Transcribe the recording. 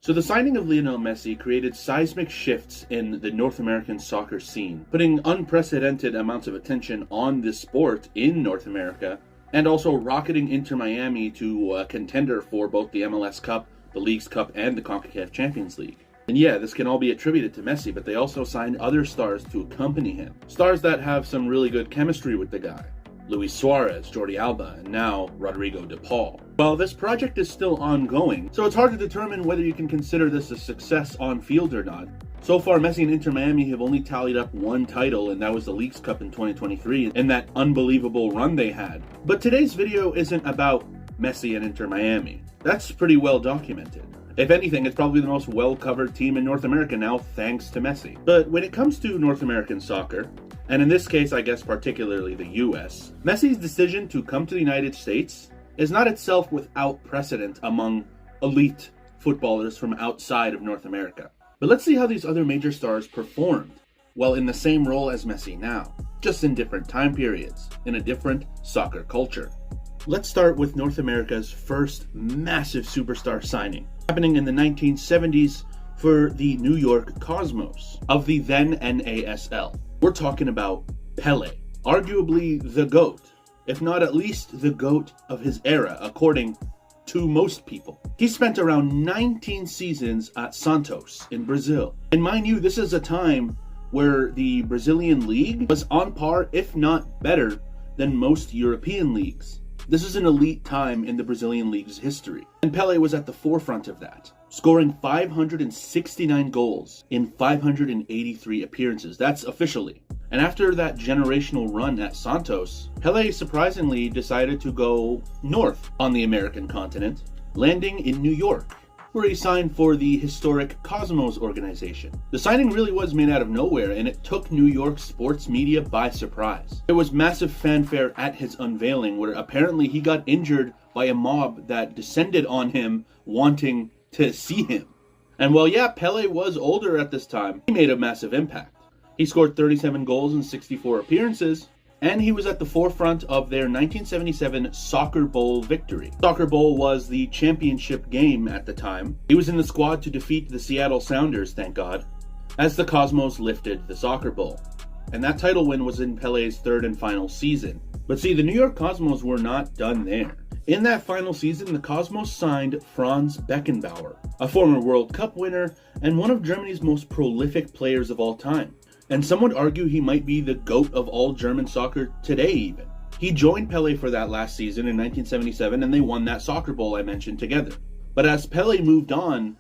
So the signing of Lionel Messi created seismic shifts in the North American soccer scene, putting unprecedented amounts of attention on this sport in North America, and also rocketing Inter Miami to a contender for both the MLS Cup, the Leagues Cup, and the CONCACAF Champions League. And yeah, this can all be attributed to Messi, but they also signed other stars to accompany him. Stars that have some really good chemistry with the guy. Luis Suarez, Jordi Alba, and now Rodrigo de Paul. Well, this project is still ongoing, so it's hard to determine whether you can consider this a success on field or not. So far, Messi and Inter Miami have only tallied up one title, and that was the Leagues Cup in 2023, and that unbelievable run they had. But today's video isn't about Messi and Inter Miami. That's pretty well documented. If anything, it's probably the most well-covered team in North America now, thanks to Messi. But when it comes to North American soccer, and in this case, I guess particularly the US, Messi's decision to come to the United States is not itself without precedent among elite footballers from outside of North America. But let's see how these other major stars performed while in the same role as Messi now, just in different time periods, in a different soccer culture. Let's start with North America's first massive superstar signing, happening in the 1970s for the New York Cosmos of the then NASL. We're talking about Pelé, arguably the GOAT, if not at least the GOAT of his era, according to most people. He spent around 19 seasons at Santos in Brazil. And mind you, this is a time where the Brazilian league was on par, if not better, than most European leagues. This is an elite time in the Brazilian league's history, and Pelé was at the forefront of that, scoring 569 goals in 583 appearances. That's officially. And after that generational run at Santos, Pelé surprisingly decided to go north on the American continent, landing in New York, where he signed for the historic Cosmos organization. The signing really was made out of nowhere, and it took New York sports media by surprise. There was massive fanfare at his unveiling, where apparently he got injured by a mob that descended on him wanting to see him. And while yeah, Pelé was older at this time, he made a massive impact. He scored 37 goals in 64 appearances, and he was at the forefront of their 1977 Soccer Bowl victory. Soccer Bowl was the championship game at the time. He was in the squad to defeat the Seattle Sounders, thank God, as the Cosmos lifted the Soccer Bowl. And that title win was in Pelé's third and final season. But see, the New York Cosmos were not done there. In that final season, the Cosmos signed Franz Beckenbauer, a former World Cup winner and one of Germany's most prolific players of all time. And some would argue he might be the GOAT of all German soccer today even. He joined Pelé for that last season in 1977, and they won that Soccer Bowl I mentioned together. But as Pelé moved on,